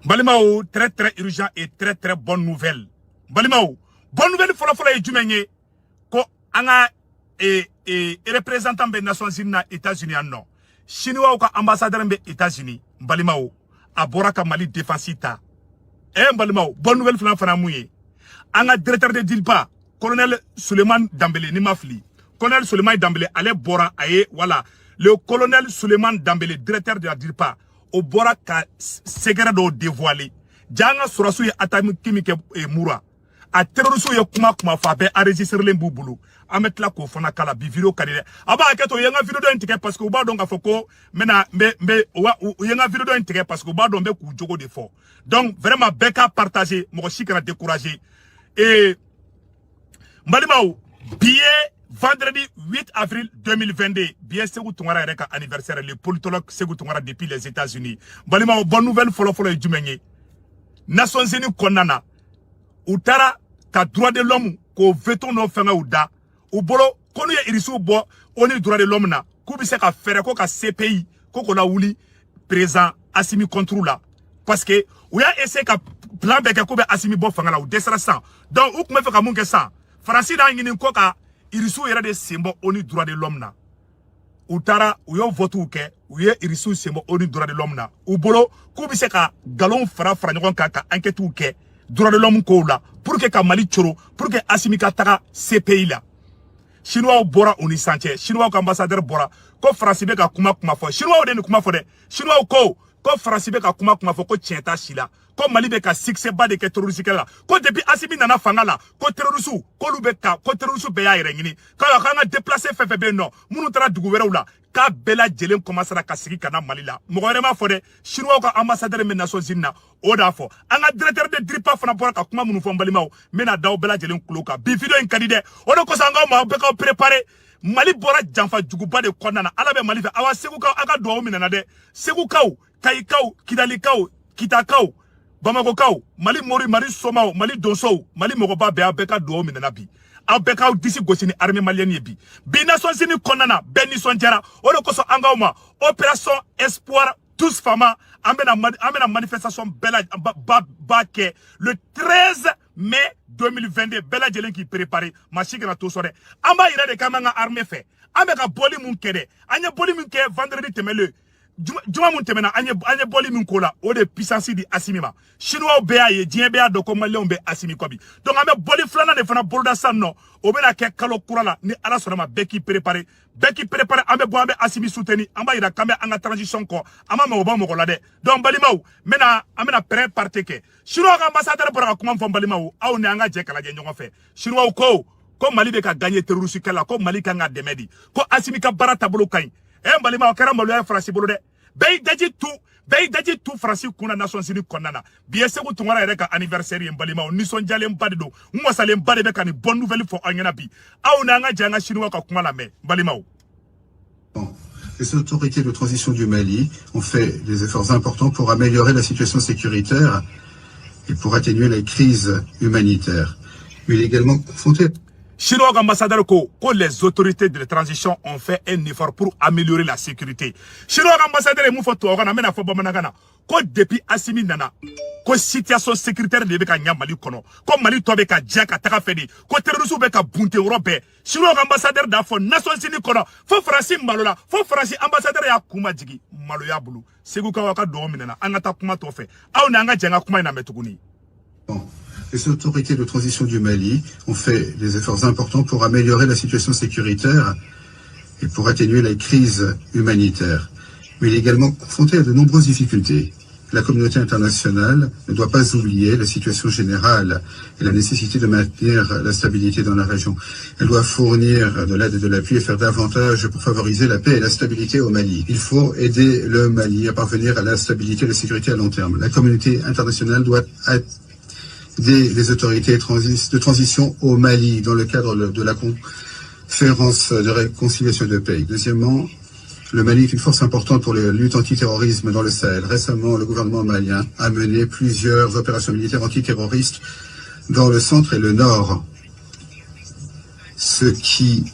Balimao, très très urgent et très très bonne nouvelle. Balimao, bonne nouvelle fola et jumenye ko anga représentant des Nations Unies na États-Unis non. Chinois ou ambassadeur des États-Unis. Balimao, aboraka Mali défensita. Balimao, bonne nouvelle fana mouye. Anga directeur de DILPA, colonel Suleiman Dambélé Nimafli. Colonel Suleiman Dambélé allait bora aye voilà. Le colonel Suleiman Dambélé, directeur de la DILPA, au bora ka secret do dévoilé. Janga surasu ya atami kimike mura. A terrorisu ya kuma fabe enregistrer l'embubulu. Amet la ko fona kala bi video kadire. Aba aketo yenga video do intike parce que uba donga foko mena yenga video do intike parce que uba dombe ku jogo de fort. Donc vraiment beka partager, mo shikara décourager. Et Malimao billet vendredi 8 avril 2022, bien Segou Tungara Reka anniversaire, le politologue Segou Tungara depuis les États-Unis. Balima, bonne nouvelle, follow et Jumenye. Nations Unies Konana, Outara, ka droit de l'homme, ko veto no fenga ouda, ou bolo, konou ya irisu bo, on est droit de l'homme na, koubise ka fere, ko ka CPI, ko la ouli, présent, Assimi contrôle là. Parce que, ou ya essaie ka plan beke koube Assimi bo fenga la ou desra sang. Donc, ou koume feka mounke sang. Francis da ngini koka, irisu yera de sembo oni droit de l'homme na. Utara uyo votu uke uye irisu sembo oni droit de l'homme na. Ubolo kubise ka galon fara nyon ka enquête uke droit de l'homme ko la pour que ka Mali choro pour que Assimi ka taka CPI la. Chinois bora oni sanche, Chinois ambassadeur bora ko France be ka kuma fo. Chinois de kuma fo de. Chinois ko France be ka kuma fo ko tienta shila. Ko Mali be ka succès ba de ke terroriste la. Ko depuis Assimi nana fanga la, ko terroriste ko lubeka, ko terroriste be ya yerengini. Ka nga déplacer FFB non. Munu tara dugu wera ula. Ka bela jelen commencera ka sigi kana Mali la. Mo vraiment fo de Chinois ka ambassadeur des Nations Unies na oda fo. Anga directeur de DILPA fana bora ka kuma munu fo Balimao. Mena daw bela jelen kuloka. Bi video en kadide. Odo ko sanga ma be ka préparer Mali bora janfa juguba de konana. Ala be Mali fe awa Segou ka aga do minana de. Segou kaw, Kayikaw, Kidali kaw, Kitakaw. Bamako kaw, Mali mori, Mali somao, Mali donsou, Mali mogoba be abeka do minana bi. Abeka disi gosini armée malienne bi. Bi Nations Unies konana, Beni Sonjara, odo koso angauma, opération espoir tous fama, amena manifestation bella baké le 13 mai 2022, bella jelen qui préparé, machigana to sore. Amba ira de kamanga armée fait. Ameka boli mun kede, anya boli mun ke vendredi temele. Juma mun temena anye boli mun kola o de puissance di Assimi ma. Chinois be aye, dien be ado ko Malien be Assimi kobi. Donc ame boli flana de fana bolda sanno, o be na ke kalo kurala ni ala sona ma beki préparé ame bo ame Assimi soutenu, amba ira kame anga transition ko, ama mo ba mo ko lade. Donc Balimao, mena amena pré parteke. Chinois ambassadeur pour kuma fo Balimao, aw ne anga je kala je nyongo fe. Chinois ko Mali be ka gagner terroriste kala ko Mali ka nga demedi. Ko Assimi ka bara tablo kain. Balimao kera malo ya France bolo de. Bay daji tout France kuna Nations Unies konana. Bien Segou Tungara reka anniversaire Balimao nison jalem badido. Mwa salem badebe kani bonne nouvelle for angena bi. Aw na nga janga Chinois ka kuma la me Balimao. Les autorités de transition du Mali ont fait des efforts importants pour améliorer la situation sécuritaire et pour atténuer les crises humanitaires. Il est également confronté. Chinois ambassadeur ko les autorités de transition ont fait un effort pour améliorer la sécurité. Chinois ambassadeur et moufo to na mena fo bamanagana ko depuis Assimi nana ko situation sécuritaire de beka Mali kono ko Mali to beka jaka taka fedi ko terrorisme beka bunte Europe. Chinois ambassadeur da fo Nations Unies kono fo France malola fo France ambassadeur ya kuma jigi maloya bulu Segou ka waka do minana angata kuma to fe aw na anga janga kuma ina metuguni. Les autorités de transition du Mali ont fait des efforts importants pour améliorer la situation sécuritaire et pour atténuer les crises humanitaires. Mais il est également confronté à de nombreuses difficultés. La communauté internationale ne doit pas oublier la situation générale et la nécessité de maintenir la stabilité dans la région. Elle doit fournir de l'aide et de l'appui et faire davantage pour favoriser la paix et la stabilité au Mali. Il faut aider le Mali à parvenir à la stabilité et la sécurité à long terme. La communauté internationale doit aider les autorités de transition au Mali dans le cadre de la conférence de réconciliation de paix. Deuxièmement, le Mali est une force importante pour la lutte antiterrorisme dans le Sahel. Récemment, le gouvernement malien a mené plusieurs opérations militaires antiterroristes dans le centre et le nord, ce qui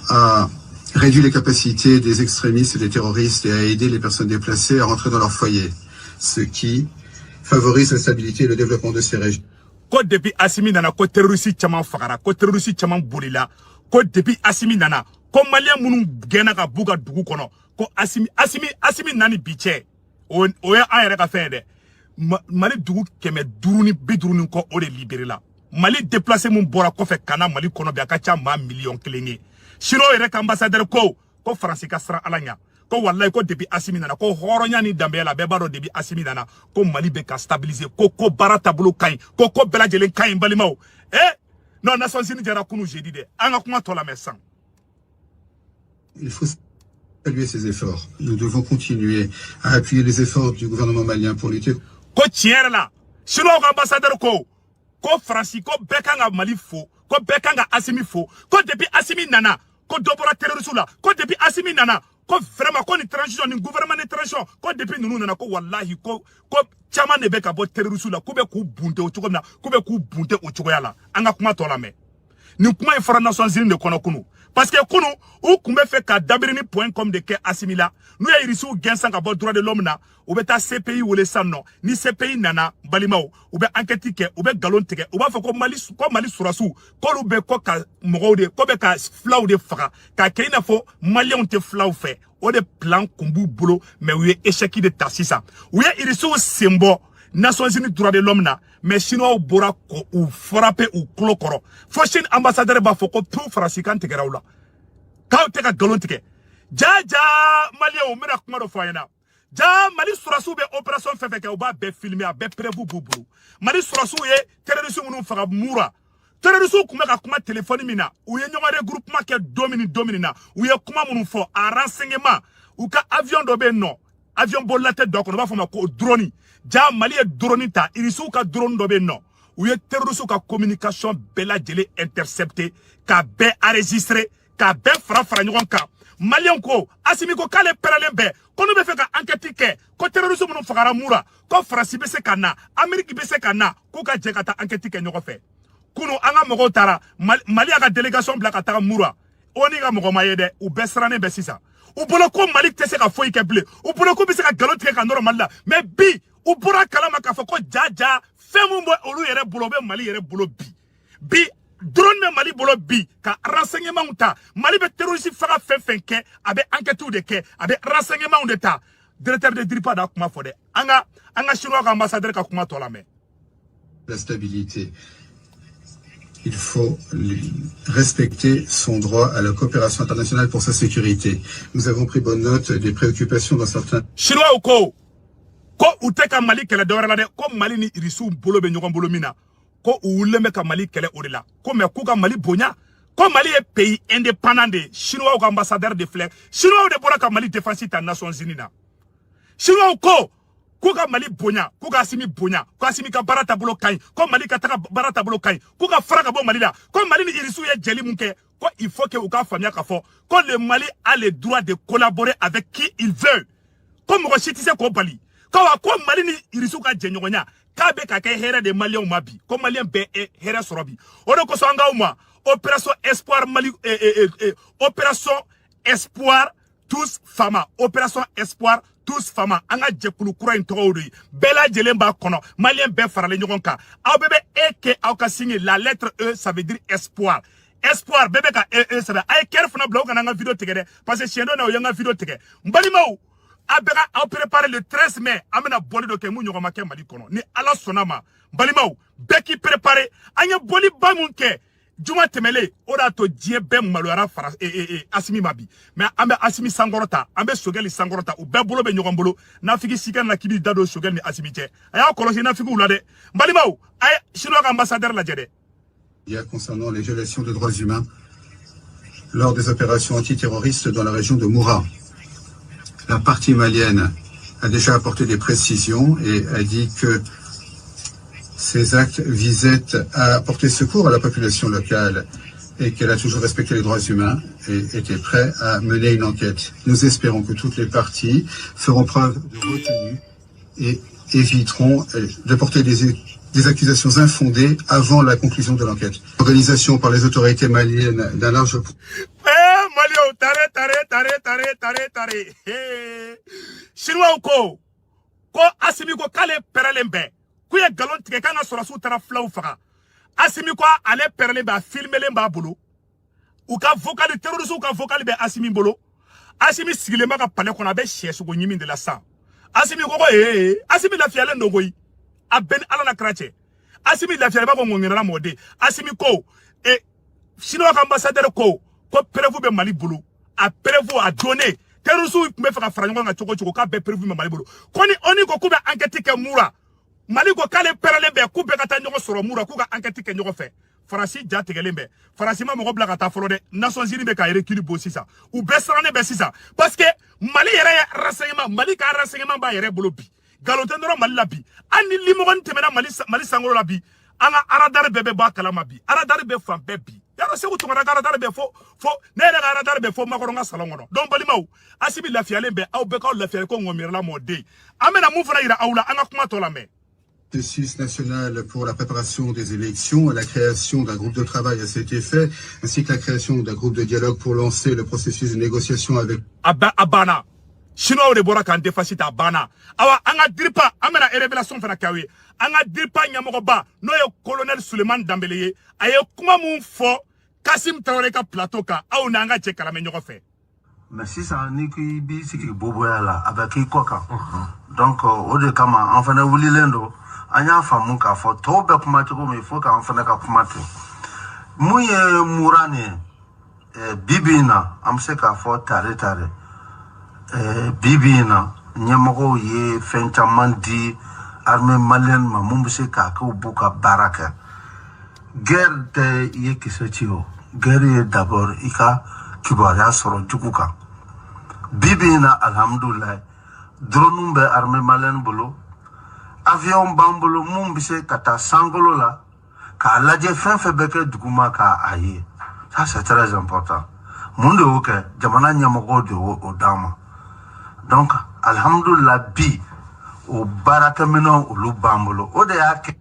a réduit les capacités des extrémistes et des terroristes et a aidé les personnes déplacées à rentrer dans leur foyer, ce qui favorise la stabilité et le développement de ces régions. Ko depuis Assimi nana ko terroriste chaman fagara ko terroriste chaman bolila ko depuis Assimi nana ko malien munu gena ka buga dugu kono ko Assimi nani biche o ya an yɛrɛ ka fɛn de Mali dugu kɛmɛ duruni biduruni ko o de libéré la Mali déplacé mun bɔra kɔfɛ kana Mali kɔnɔ bi a ka ca maa miliyɔn kelen ye Sino yɛrɛ ka ambassadeur ko Faransi ka siran Ala ɲa ko wallahi ko depuis Assimi nana ko hɔrɔnya ni danbeya la bɛɛ b'a dɔn depuis Assimi nana ko Mali bɛ ka stabiliser ko baara taabolo ka ɲi ko bɛɛ lajɛlen ka ɲi balimaw non Nations Unies jɛra kunu jeudi de an ka kuma tɔ lamɛn sisan. Il faut saluer ces efforts. Nous devons continuer à appuyer les efforts du gouvernement malien pour lutter. Ko tiɲɛ yɛrɛ la Chinois ka ambassadeur ko Faransi ko bɛɛ kan ka Mali fo ko bɛɛ kan ka Assimi fo ko depuis Assimi nana ko dɔ bɔra terroriste la ko depuis Assimi nana ko vraiment ko ni transition ni gouvernement ni transition ko depuis nunu nana ko wallahi ko caman de bɛ ka bɔ terroriste la ko bɛ k'u bunte o cogo min na ko bɛ k'u bunte o cogoya la an ka kuma tɔ lamɛn nin kuma in fɔra Nations Unies de kɔnɔ kunu parce que kunu u kun bɛ fɛ ka dabiri ni point com de kɛ Assimi la n'u ye irisiw gɛnsan ka bɔ droit de l'homme na u bɛ taa CPI wele san nɔ ni CPI nana balimaw u bɛ enquête kɛ u bɛ galon tigɛ u b'a fɔ ko Mali surasiw k'olu bɛ kɔ ka mɔgɔw de ko bɛ ka filaw de faga k'a kɛ i n'a fɔ maliyɛnw tɛ filaw fɛ o de plan kun b'u bolo mais u ye échec de ta sisan u ye irisiw sen bɔ Nations Unies droit de l'homme na mais Chinois bɔra ko u frappé u kulo kɔrɔ fo Chine ambassadeur b'a fɔ ko tout Faransi kan tigɛra u la k'aw tɛ ka galon tigɛ jaja maliyɛnw n bɛna kuma dɔ fɔ a ɲɛna ja Mali surasiw bɛ opération fɛn fɛn kɛ u b'a bɛɛ filmer a bɛɛ preuve b'u bolo Mali surasiw ye terroriste minnu faga Mura terroriste kun bɛ ka kuma téléphone min na u ye ɲɔgɔn regroupement kɛ don min na u ye kuma minnu fɔ a renseignement u ka avion dɔ bɛ yen nɔ avion bolila tɛ dɔ kɔnɔ u b'a fɔ ma ko drone ja Mali ye drone ta irisiw ka drone dɔ bɛ yen nɔ u ye terroriste ka communication bɛɛ lajɛlen intercepté ka bɛɛ enregistré ka bɛɛ fara ɲɔgɔn kan Malien ko Assimi ko k'ale pɛrɛlen bɛɛ ko n'u bɛ fɛ ka enquête kɛ ko terroriste minnu fagara Mura ko Faransi bɛ se ka na Amérique bɛ se ka na k'u ka jɛ ka taa enquête kɛ ɲɔgɔn fɛ kunu an ka mɔgɔw taara Mali y'a ka délégation bila ka taga Mura o ni ka mɔgɔ ma ye dɛ u bɛɛ sirannen bɛ sisan u bolo ko Mali tɛ se ka foyi kɛ bilen u bolo ko bɛ se ka galon tigɛ ka nɔrɔ Mali la mais bi u bɔra kalama k'a fɔ ko jaja fɛn mun bɛ olu yɛrɛ bolo o bɛ Mali yɛrɛ bolo bi drone bɛ Mali bolo bi ka renseignement ta Mali bɛ terroriste faga fɛn fɛn kɛ a bɛ enquête de kɛ a bɛ renseignement de ta directeur de DIRPA da kuma fɔ dɛ an ka Chinois ka ambassadeur ka kuma tɔ lamɛn. La stabilité. Il faut respecter son droit à la coopération internationale pour sa sécurité. Nous avons pris bonne note des préoccupations dans certains... Chinois ko u tɛ ka Mali kɛlɛ dɔwɛrɛ la dɛ ko Mali ni irisiw bolo bɛ ɲɔgɔn bolo min na ko u wulilen bɛ ka Mali kɛlɛ o de la ko mais k'u ka Mali bonya ko Mali ye pays indépendant de Chinois ka ambassadeur de filɛ Chinois de bɔra ka Mali défense ta Nations Unies na Chinois ko k'u ka Mali bonya k'u ka Assimi bonya ko Assimi ka baara taabolo ka ɲi ko Mali ka taga baara taabolo ka ɲi k'u ka fara ka bɔ Mali la ko Mali ni irisiw ye jɛli mun kɛ ko il faut que u ka faamuya k'a fɔ ko le Mali a le droit de collaborer avec qui il veut ko mɔgɔ si tɛ se k'o bali ko Mali ni irisiw ka jɛɲɔgɔnya k'a bɛ ka kɛ hɛrɛ de maliyɛnw ma bi ko maliyɛn bɛɛ hɛrɛ sɔrɔ bi o de kosɔn an k'aw ma opération espoir Mali opération espoir tous fama opération espoir tous fama an ka jɛkulu kura in tɔgɔw de ye bɛɛ lajɛlen b'a kɔnɔ maliyɛn bɛɛ faralen ɲɔgɔn kan aw bɛɛ bɛ kɛ aw ka signe la lettre E ça veut dire espoir espoir bɛɛ bɛ ka sɛbɛn a ye kɛri fana bila u kana an ka vidéo tigɛ dɛ parce que siɲɛ dɔ na u ye an ka vidéo tigɛ n balimaw a bɛ ka aw préparer le 13 mai an bɛna bɔli dɔ kɛ mun ɲɔgɔn ma kɛ Mali kɔnɔ ni Ala sɔnna ma balimaw bɛɛ k'i préparer an ye bɔliba mun kɛ juma tɛmɛlen o de y'a to diɲɛ bɛɛ maloyara Assimi ma bi mais an bɛ Assimi sankɔrɔta an bɛ Sogɛli sankɔrɔta u bɛɛ bolo bɛ ɲɔgɔn bolo nafiki si kana na k'i b'i da don Sogɛli ni Assimi cɛ a y'a kɔlɔsi nafikiw la dɛ balimaw a ye Chinois ka ambassadeur lajɛ dɛ. Il y a concernant les violations de droits humains lors des opérations antiterroristes dans la région de Moura. La partie malienne a déjà apporté des précisions et a dit que ces actes visaient à apporter secours à la population locale et qu'elle a toujours respecté les droits humains et était prête à mener une enquête. Nous espérons que toutes les parties feront preuve de retenue et éviteront de porter des accusations infondées avant la conclusion de l'enquête. Organisation par les autorités maliennes d'un large... Chinois ko Assimi ko k'ale pɛrɛlen bɛɛ ku ye galon tigɛ kan ka sɔrɔsiw taara fulaw faga Assimi ko ale perle ba filmelen ba bolo u ka vocal terroriste u ka vocal be Assimi bolo Assimi sigilema ka palais kɔnɔ a bɛ sɛsogo ɲimi de la sa Assimi ko Assimi lafiyalen no koyi a bɛn ala na kratche Assimi lafiyalen ba ko ngongera mode Assimi ko chinois ka ambassadeur ko prévu be Mali bolo a prévu a donné terroriste u me fa fara ɲɔgɔn kan cogo ka bɛ prévu be Mali bolo ko ni oni ko ku be enquête kɛ Mura Mali ko k'ale perle be ku be ka taa ɲɔgɔn sɔrɔ Mura ku ka enquête kɛ ɲɔgɔn fɛ Farasi ja tigɛlen bɛ Farasi ma mɔgɔ bila ka taa fɔlɔ dɛ Nations Unies be ka recul bo sisan u bɛ saranen bɛ sisan parce que Mali yɛrɛ ye renseignement Mali ka renseignement ba yɛrɛ bolo bi galonté dɔrɔn Mali la bi ani limɔgɔni tɛmɛna Mali sankolo la bi an ka aradar bɛɛ bɛ bɔ kalama bi aradar bɛ fan bɛɛ bi yaro segu tungara aradar bɛ fo ne yɛrɛ ka aradar bɛ fo makɔrɔ ka salon kɔnɔ donc balimaw Assimi lafiyalen bɛ aw bɛɛ kaw lafiyalen ko ngɔmirala mɔden an bɛna mun fana yira aw la an ka kuma tɔ lamɛn Processus national pour la préparation des élections, la création d'un groupe de travail à cet effet, ainsi que la création d'un groupe de dialogue pour lancer le processus de négociation avec... Abana. Chinois de bora kan defacita abana. Awa, anga dripa, amena révélation fana kawe. Anga dripa nyamogoba, no yo colonel Suleiman Dambélé, aye kuma mun fo, Kassim Traoré ka plateau ka, aw na anga che kalame nyoko fe. Mais si ça ni ki bi si ki boboya la, avec ki koka. Donc, au de kama, en fana wuli lendo, anya famu ka fo to be kuma to me fo ka fana ka kuma to muye murane bibina amse ka fo tare bibina nyamago ye fentamandi armée malienne ma mumbse ka ko buka baraka guerre de ye kisetiyo guerre d'abord ika kibara soro jukuka bibina alhamdulillah dronumbe armée malienne bolo avion bambolo mun bise kata sangolo la ka laje fenfe beke duguma ka aye ça c'est très important monde oke jamana nyamogo de o dama donc alhamdulillah bi o baraka mino olu bambolo o de yake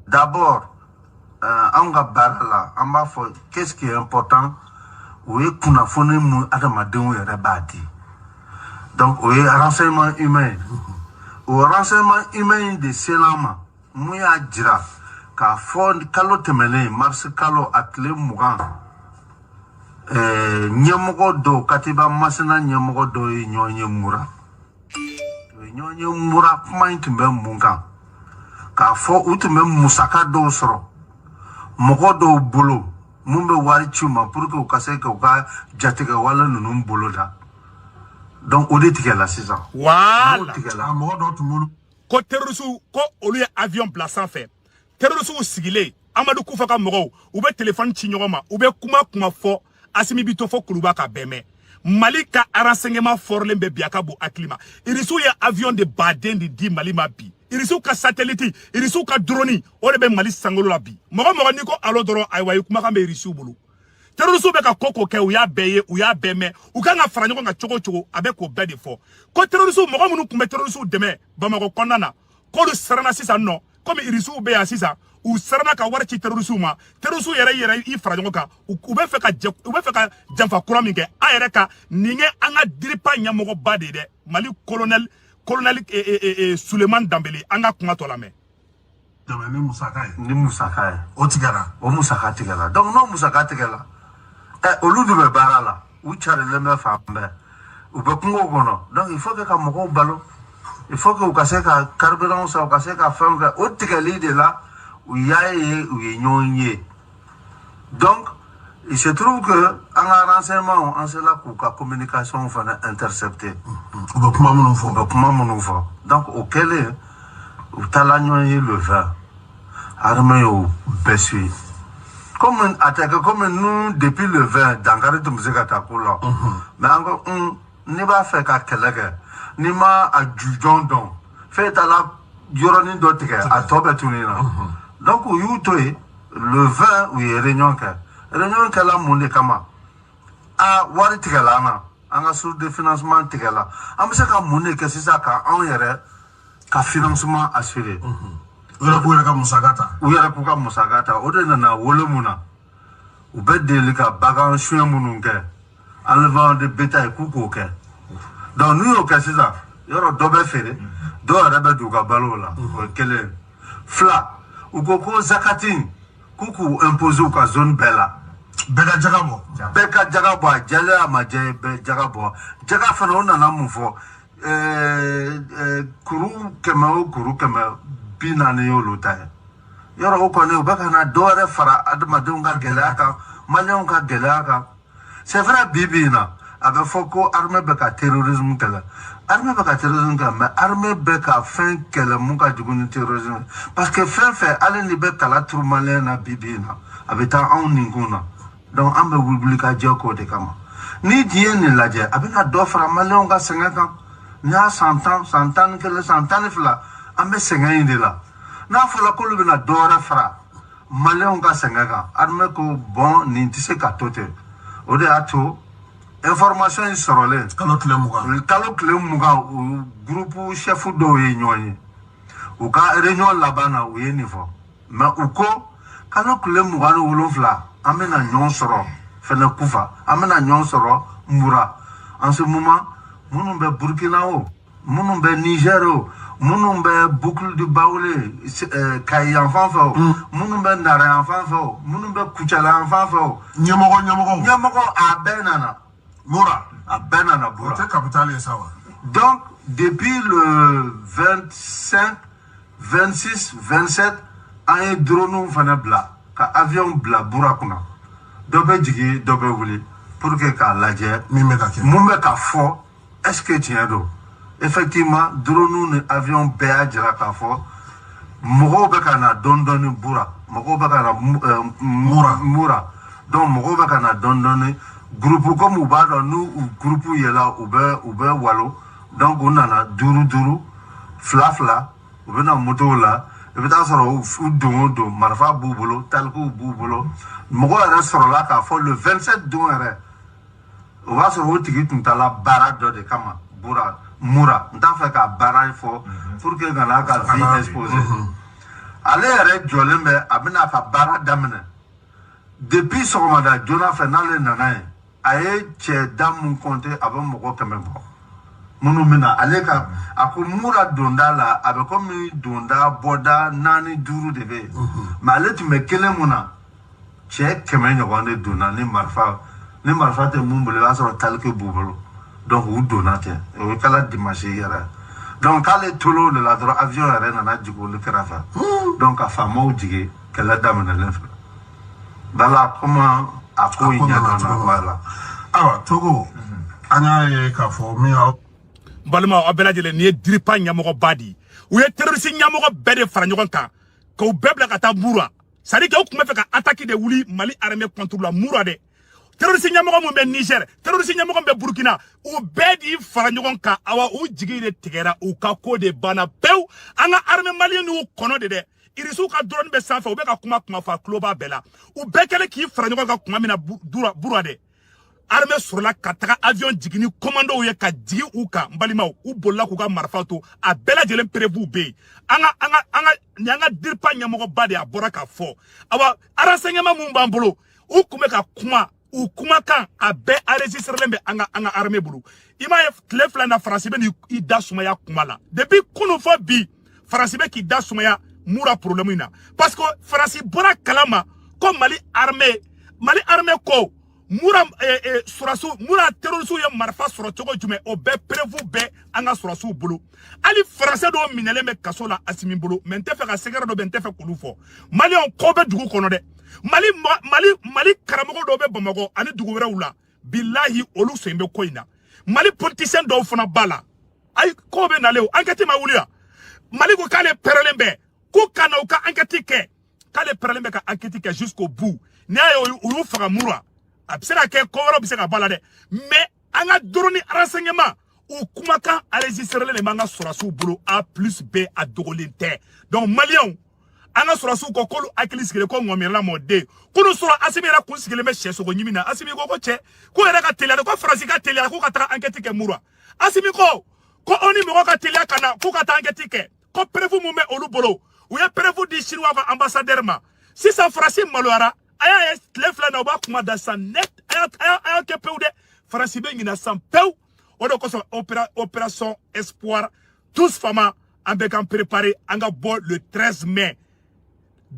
d'abord anga barala amba fo qu'est-ce qui est important oui kuna foni mu adamadenw yere badi donc oui renseignement humain au renseignement humain de Selama, Mouya Djira, ka fond kalo temele, mars kalo atle mougan. Nyemogo do, katiba masena nyemogo do nyonye mura. Nyonye mura, kuma intumbe mougan. Ka fo utumbe musaka do soro. Mogo do bolo, mumbe wari chuma, pour que ukase ke uka jateke wala nunum bolo da. Donc on est là c'est ça. Voilà. Ko terroriste ko olu ye avion plaçant fait. Terroriste sigile Amadou Koufa ka mogo ou be téléphone ci ñogoma ou be kuma fo Assimi bito fo kuluba ka beme. Mali ka renseignement forle be biaka bo aklima. Irisu ye avion de Baden di Mali ma bi. Irisu ka satellite, irisu ka drone o le be Mali sangolo la bi. Mogo ni ko alo doro aywa kuma ka be irisu bulu. Terroriste be ka koko ke ou ya beye ou ya beme ou ka nga fara ɲɔgɔn ka cogo avec ko bɛɛ de fɔ ko terroriste mɔgɔ minnu kun bɛ terroriste dɛmɛ Bamako kɔnɔna na k'olu sarana sisan nɔ comme irisiw bɛ yan sisan u sarana ka wari ci terroriste ma terroriste yɛrɛ i fara ɲɔgɔn kan u bɛ fɛ ka janfa kura min kɛ an yɛrɛ ka nin ye an ka diripa ɲɛmɔgɔba de dɛ Mali colonel Suleiman Dambélé an ka kuma tɔ lamɛn. Ni musaka ye o tigɛra o musaka tigɛra donc n'o musaka tigɛra olu de bɛ baara la u carilen bɛ fan bɛɛ u bɛ kungo kɔnɔ donc il faut que ka mɔgɔw balo il faut que u ka se ka carburant san u ka se ka fɛn kɛ o tigɛli de la u y'a ye u ye ɲɔgɔn ye donc il se trouve que an ka renseignement an sera k'u ka communication fana intercepter u bɛ kuma minnu fɔ donc o kɛlen u taala ɲɔgɔn ye le 20 armée y'o bɛɛ suit comme attaqué comme nous depuis le 20 Dankari tun bɛ se ka taa ko la mais an ko ne b'a fɛ ka kɛlɛ kɛ ni ma a jujɔn dɔn fɛn taala yɔrɔnin dɔ tigɛ a tɔ bɛ tunun na donc u y'u to yen le 20 u ye réunion kɛla mun de kama a wari tigɛla an na an ka source de financement tigɛla an bɛ se ka mun de kɛ sisan ka anw yɛrɛ ka financement assurer u yɛrɛ k'u ka musaka ta o de nana wolo mun na u bɛ deli ka bagan suɲɛ minnu kɛ enlèvement de bétail k'u k'o kɛ donc n'u y'o kɛ sisan yɔrɔ dɔ bɛ feere dɔw yɛrɛ bɛ don u ka balo la o ye kelen fila u ko ko zakati k'u k'u imposer u ka zone bɛɛ la bɛɛ ka jaga bɔ bɛɛ ka jaga bɔ a jɛlen a ma jɛ bɛɛ jaga bɔ jaga fana o nana mun fɔ kuru 100 o kuru 140 y'olu ta ye yɔrɔ o kɔni u bɛ ka na dɔ wɛrɛ fara adamadenw ka gɛlɛya kan maliyɛnw ka gɛlɛya kan c'est vrai bi in na a bɛ fɔ ko armée bɛ ka terrorisme kɛlɛ armée bɛ ka terrorisme kɛlɛ mais armée bɛ ka fɛn kɛlɛ mun ka jugu ni terrorisme parce que fɛn fɛn hali ni bɛ kala turu maliyɛn na bi in na a bɛ taa anw ninkun na donc an bɛ wuli ka jɛ k'o de kama ni diɲɛ nin lajɛ a bɛna dɔ fara maliyɛnw ka sɛgɛn kan n'i y'a san 10 san 11 san 12 an bɛ sɛgɛn in de la n'a fɔra k'olu bɛna dɔ wɛrɛ fara maliyɛnw ka sɛgɛn kan armée ko bon nin tɛ se ka to ten o de y'a to information in sɔrɔlen kalo tile 20 u groupe chef dɔw ye ɲɔgɔn ye u ka réunion laban na u ye nin fɔ mais u ko kalo tile 27 an bɛna ɲɔgɔn sɔrɔ fɛnɛ kufa an bɛna ɲɔgɔn sɔrɔ mura en ce moment minnu bɛ burkina o minnu bɛ niger o minnu bɛ boucle du baoulé kayi yan fan fɛ o minnu bɛ nara yan fan fɛ o minnu bɛ kucala yan fan fɛ o ɲɛmɔgɔ a bɛɛ nana mura a bɛɛ nana bura o tɛ capitale ye sa wa donc depuis le 25 26 27 an ye drone fana bila ka avion bila bura kunna dɔ bɛ jigin dɔ bɛ wuli pour que k'a lajɛ min bɛ ka kɛ mun bɛ ka fɔ est ce que tiɲɛ don effectivement drone ni avion bɛɛ y'a jira k'a fɔ mɔgɔw bɛ ka na dɔɔni dɔɔni bura mɔgɔw bɛ ka na mura donc mɔgɔw bɛ ka na dɔɔni dɔɔni groupe comme u b'a dɔn n'u groupe yɛlɛ u bɛ walo donc u nana duuru fila u bɛ na motow la i bɛ taa sɔrɔ u don o don marifa b'u bolo talikuw b'u bolo mɔgɔ yɛrɛ sɔrɔla k'a fɔ le 27 don yɛrɛ o b'a sɔrɔ o tigi tun taala baara dɔ de kama mura n t'a fɛ ka baara fɔ pour que ka n'a ka vie exposé ale yɛrɛ jɔlen bɛ a bɛna ka baara daminɛ depuis sɔgɔmada joona fɛ n'ale nana ye a ye cɛ da mun compter a bɛ mɔgɔ 100 bɔ minnu bɛna ale ka a ko mura donda la a bɛ komi donda bɔda 4 5 de bɛ yen mais ale tun bɛ kelen mun na cɛ 100 ɲɔgɔn de donna ni marifa tɛ mun bolo i b'a sɔrɔ talike b'u bolo donc u donna ten o ye kala dimanche yɛrɛ donc k'ale tolo de la dɔrɔn avion yɛrɛ nana jigin olu kɛrɛfɛ donc ka faamaw jigin kɛlɛ daminɛlen fɛ bala comment a ko in ɲɛdɔnna voilà awa Togo an y'a ye k'a fɔ min y'a balima aw bɛɛ lajɛlen nin ye diripa ɲɛmɔgɔba di u ye terroriste ɲɛmɔgɔ bɛɛ de fara ɲɔgɔn kan k'u bɛɛ bila ka taa mura c'est à dire que u tun bɛ fɛ ka attaque de wuli Mali armée contre la mura de terroriste ɲɛmɔgɔ mun bɛ Niger terroriste ɲɛmɔgɔ min bɛ Burkina u bɛɛ de fara ɲɔgɔn kan awa u jigi de tigɛra u ka ko de banna pewu an ka armée malien n'u kɔnɔ de dɛ irisiw ka drone bɛ sanfɛ u bɛ ka kuma fa tulo b'a bɛɛ la u bɛɛ kɛlen k'i fara ɲɔgɔn kan kuma min na bura de armée sɔrɔla ka taga avion jigini commandow ye ka jigi u kan n balimaw u bolila k'u ka marifa to a bɛɛ lajɛlen prévu bɛ yen an ka diripa ɲɛmɔgɔba de a bɔra k'a fɔ awa renseignement mun b'an bolo u tun bɛ ka kuma u kumakan a bɛɛ enregistrelen bɛ an ka armée bolo i m'a ye tile fila na faransi bɛ n'i da sumaya kuma la depuis kunun fɔ bi faransi bɛ k'i da sumaya mura problème in na parce que faransi bɔra kalama ko Mali armée ko mura terroriste ye marifa sɔrɔ cogo jumɛn o bɛɛ prévu bɛ an ka sɔrɔsiw bolo hali français dɔw minɛlen bɛ kaso la Asimi bolo mais n tɛ fɛ ka secret dɔ bɛ n tɛ fɛ k'olu fɔ maliyɛnw ko bɛ dugu kɔnɔ dɛ Mali karamɔgɔ dɔw bɛ Bamakɔ ani dugu wɛrɛw la bilahi olu sen bɛ ko in na Mali politicien dɔw fana b'a la ayi ko bɛ nalen o enquête ma wuli ya Mali ko k'ale pɛrɛlen bɛ k'u ka na u ka enquête kɛ k'ale pɛrɛlen bɛ ka enquête kɛ jusqu'au bout n'i y'a ye u y'u faga mura a bɛ se ka kɛ ko wɛrɛ bɛ se ka bɔ a la dɛ mais an ka drone renseignement u kumakan enregistrelen de b'an ka sɔrɔsiw bolo A plus B a dogolen tɛ donc maliyɛnw an ka sɔrɔsiw ko k'olu hakili sigilen ko ŋɔmiyɛrɛla mɔden k'olu sɔrɔ Asimi yɛrɛ kun sigilen bɛ sɛsogo ɲimi na Asimi ko cɛ ko yɛrɛ ka teliya dɛ ko faransi ka teliya k'u ka taga enquête kɛ mura Asimi ko o ni mɔgɔ ka teliya ka na k'u ka taa enquête kɛ ko prévu mun bɛ olu bolo u ye prévu di chinois ka ambassadeur ma sisan faransi maloyara a y'a ye tile fila na u b'a kuma da san net a y'a kɛ pewu dɛ faransi bɛ ɲina san pewu Odo koso opération espoir tous fama avec en préparé en le 13 mai.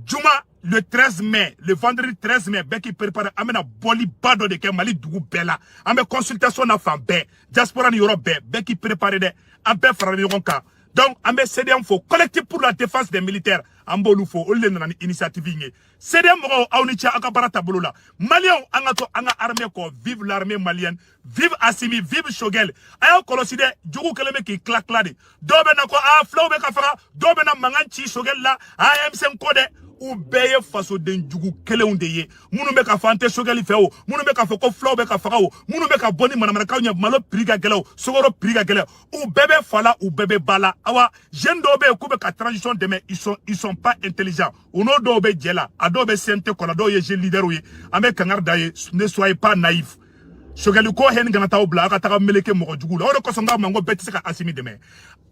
Juma le 13 mai, le vendredi 13 mai, Beki prépare amena boli bado de ke Mali dugu bela. Ambe consultation na fan be, diaspora ni Europe be, Beki prépare de ambe frère ronka. Donc ambe CDM fo collectif pour la défense des militaires. Ambo lu fo ole na initiative nge. CDM mo awnicha akabara tabolo la. Malien angato anga armée ko vive l'armée malienne, vive Assimi, vive Shogel. Ayo koloside jugu keleme ki claklade. Dobe na ko a flow be ka fara, dobe na manganchi Shogel la, AMC kode ou beye faso den jugu keleun de ye munu be ka fante Shogeli fe o munu be ka foko flow be ka faga o munu be ka boni manamana ka nya malo priga gelo sogoro priga gelo ou bébé fala ou bébé bala awa jeune do be ku be ka transition demain ils sont pas intelligents ono do be jela ado be sente kola do ye je leader ye ame kangar daye ne soyez pas naïf Shogeli ko hen gana taw bla ka ta meleke mo jugu la o ko songa mango beti ka Assimi demain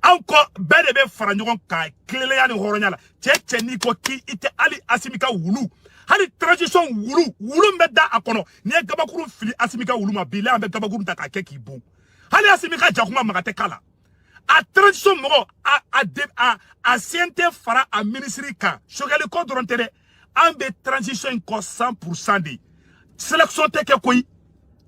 encore bébé faranjon ka klele ya ni horonyala cheche ni ko ki ite ali Assimi ka wulu hali transition wulu mbeda akono ni gabakuru fili Assimi ka wulu ma bile ambe gabakuru ta ka keki bu hali Assimi ka jakuma magate kala a transition mo a siente fara a ministry ka Shogeli ko dorontere ambe transition ko 100% di sélection teke koyi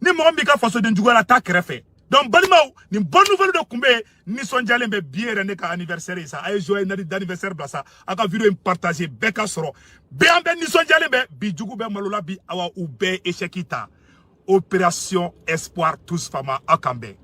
ni mo mbika faso den jugo la ta krefe. Donc Balimao, ni bonne nouvelle de Koumbe, ni son djalembe bien rené ka anniversaire ça. Aye joyeux d'anniversaire blasa. Aka vidéo partager beka soro. Be ambe ni son djalembe bi djugu be malola bi awa ube echekita. Opération Espoir tous fama akambe.